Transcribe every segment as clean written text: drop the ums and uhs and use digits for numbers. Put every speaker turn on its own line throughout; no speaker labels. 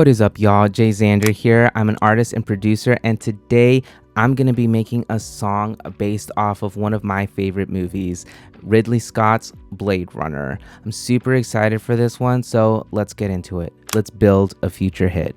What is up, y'all? Xander here. I'm an artist and producer, and today I'm going to be making a song based off of one of my favorite movies, Ridley Scott's Blade Runner. I'm super excited for this one, so let's get into it. Let's build a future hit.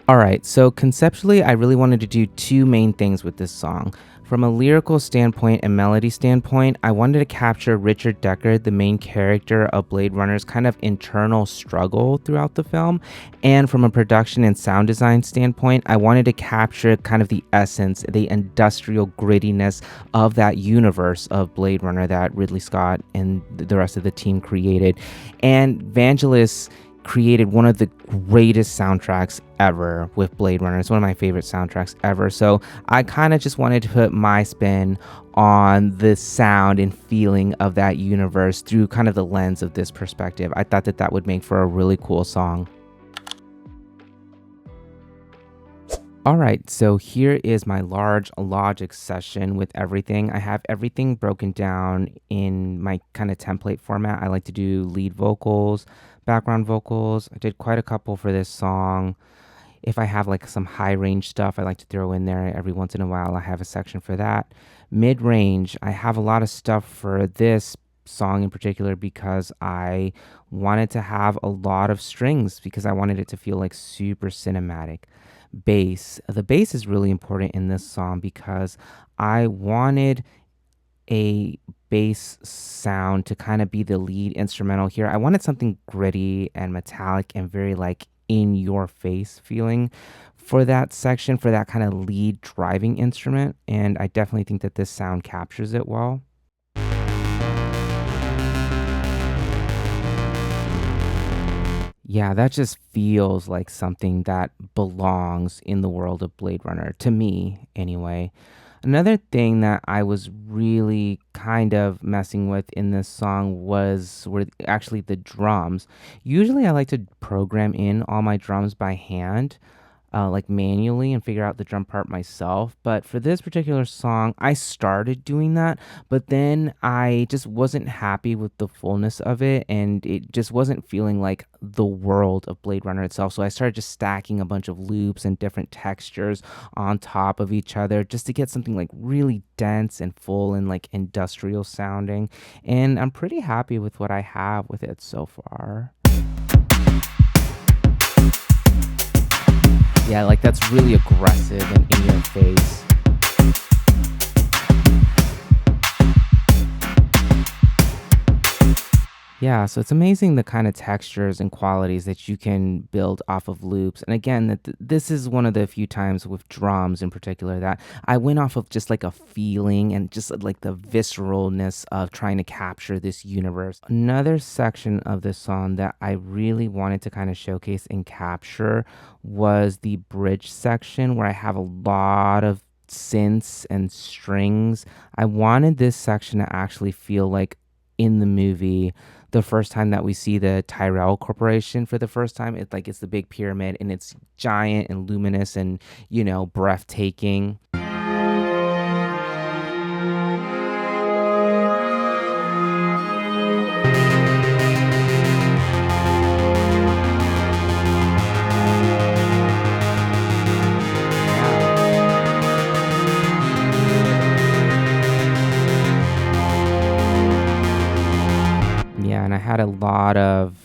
Alright, so conceptually, I really wanted to do two main things with this song. From a lyrical standpoint and melody standpoint, I wanted to capture Richard Deckard, the main character of Blade Runner's kind of internal struggle throughout the film. And from a production and sound design standpoint, I wanted to capture kind of the essence, the industrial grittiness of that universe of Blade Runner that Ridley Scott and the rest of the team created. And Vangelis created one of the greatest soundtracks ever with Blade Runner. It's one of my favorite soundtracks ever. So I kind of just wanted to put my spin on the sound and feeling of that universe through kind of the lens of this perspective. I thought that that would make for a really cool song. Alright, so here is my large Logic session with everything. I have everything broken down in my kind of template format. I like to do lead vocals, background vocals. I did quite a couple for this song. If I have like some high range stuff, I like to throw in there every once in a while. I have a section for that. Mid range, I have a lot of stuff for this song in particular because I wanted to have a lot of strings because I wanted it to feel like super cinematic. Bass. The bass is really important in this song because I wanted a bass sound to kind of be the lead instrumental here. I wanted something gritty and metallic and very like in your face feeling for that section, for that kind of lead driving instrument. And I definitely think that this sound captures it well. Yeah, that just feels like something that belongs in the world of Blade Runner, to me anyway. Another thing that I was really kind of messing with in this song were actually the drums. Usually I like to program in all my drums by hand, like manually and figure out the drum part myself. But for this particular song, I started doing that, but then I just wasn't happy with the fullness of it, and it just wasn't feeling like the world of Blade Runner itself. So I started just stacking a bunch of loops and different textures on top of each other just to get something like really dense and full and like industrial sounding. And I'm pretty happy with what I have with it so far. Yeah, like that's really aggressive and in your face. Yeah, so it's amazing the kind of textures and qualities that you can build off of loops. And again, this is one of the few times with drums in particular that I went off of just like a feeling and just like the visceralness of trying to capture this universe. Another section of this song that I really wanted to kind of showcase and capture was the bridge section where I have a lot of synths and strings. I wanted this section to actually feel like in the movie the first time that we see the Tyrell Corporation for the first time. It's the big pyramid and it's giant and luminous and breathtaking. Yeah, and I had a lot of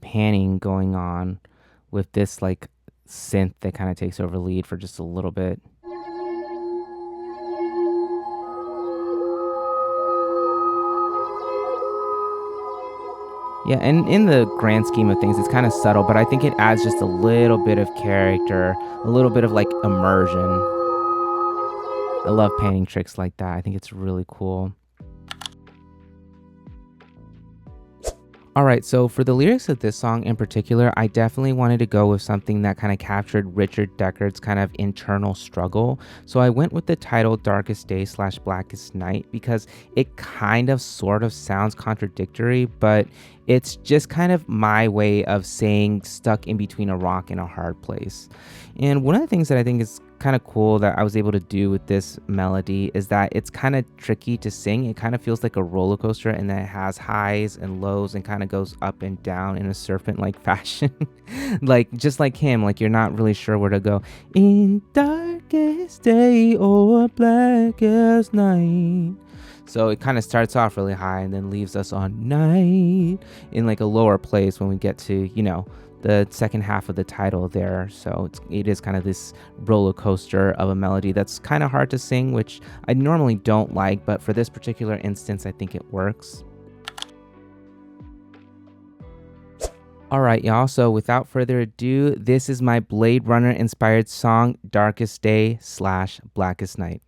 panning going on with this like synth that kind of takes over lead for just a little bit. Yeah, and in the grand scheme of things, it's kind of subtle, but I think it adds just a little bit of character, a little bit of like immersion. I love panning tricks like that. I think it's really cool. All right, so for the lyrics of this song in particular, I definitely wanted to go with something that kind of captured Richard Deckard's kind of internal struggle. So I went with the title Darkest Day / Blackest Night because it kind of sort of sounds contradictory, but It's just kind of my way of saying stuck in between a rock and a hard place. And one of the things that I think is kind of cool that I was able to do with this melody is that it's kind of tricky to sing. It kind of feels like a roller coaster and that it has highs and lows and kind of goes up and down in a serpent like fashion. Like just like him, like you're not really sure where to go. In darkest day or blackest night. So it kind of starts off really high and then leaves us on night in like a lower place when we get to, the second half of the title there. So it is kind of this roller coaster of a melody that's kind of hard to sing, which I normally don't like, but for this particular instance, I think it works. All right, y'all. So without further ado, this is my Blade Runner inspired song, Darkest Day / Blackest Night.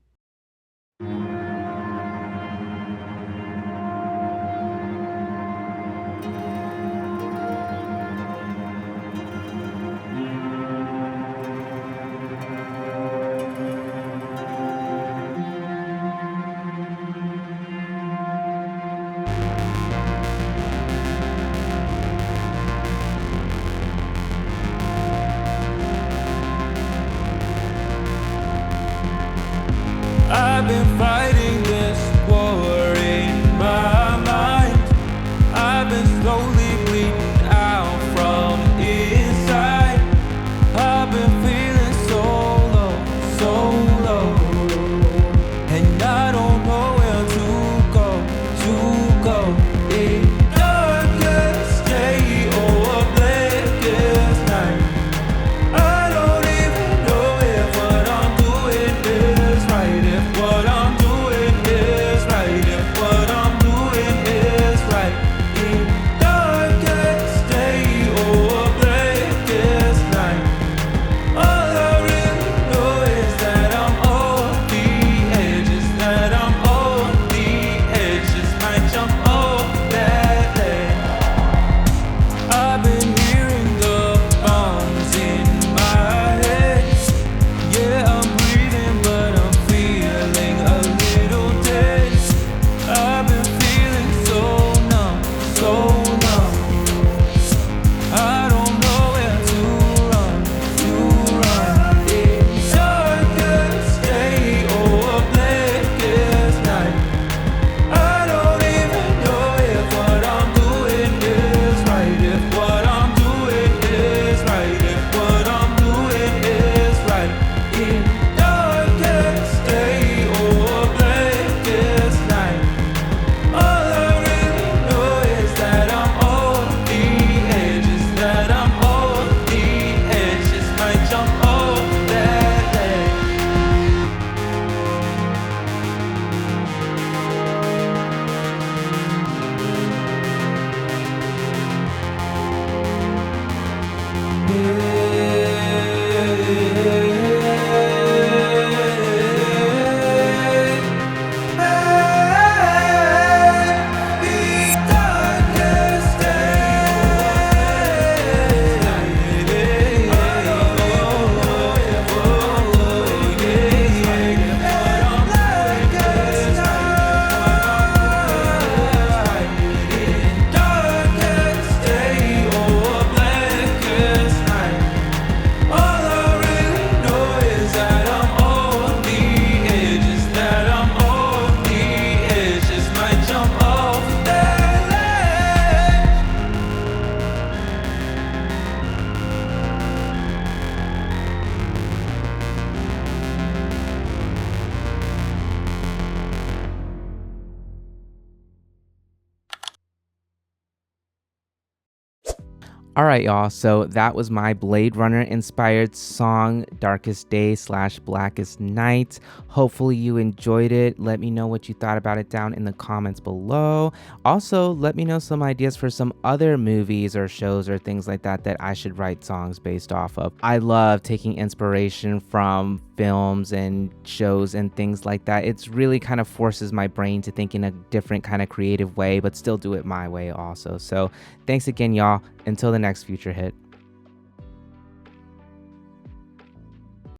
I've been fighting this war in my mind. I've been slowly bleeding out from inside. I've been feeling so low, and I don't know where to go. In darkest day or blackest night, I don't even know if what I'm doing is right. If what I'm doing is right. If what I'm doing is right. In darkest day or blackest night, all I really know is that I'm on the edges. That I'm on the edges. Might jump off that ledge. I've been hearing the bombs in my head. Yeah, I'm breathing, but I'm feeling a little dead. I've been feeling so numb. I don't know where to run. In darkest day or blackest night, I don't even know if what I'm doing is right. If what I'm doing is right. If what I'm doing is right. In darkest day or blackest night, all I really know is that I'm on the edges. That I'm on the edges. Might jump off that ledge.
All right, y'all. So that was my Blade Runner inspired song, Darkest Day / Blackest Night. Hopefully you enjoyed it. Let me know what you thought about it down in the comments below. Also, let me know some ideas for some other movies or shows or things like that that I should write songs based off of. I love taking inspiration from films and shows and things like that. It's really kind of forces my brain to think in a different kind of creative way, but still do it my way also. So thanks again, y'all. Until the next future hit.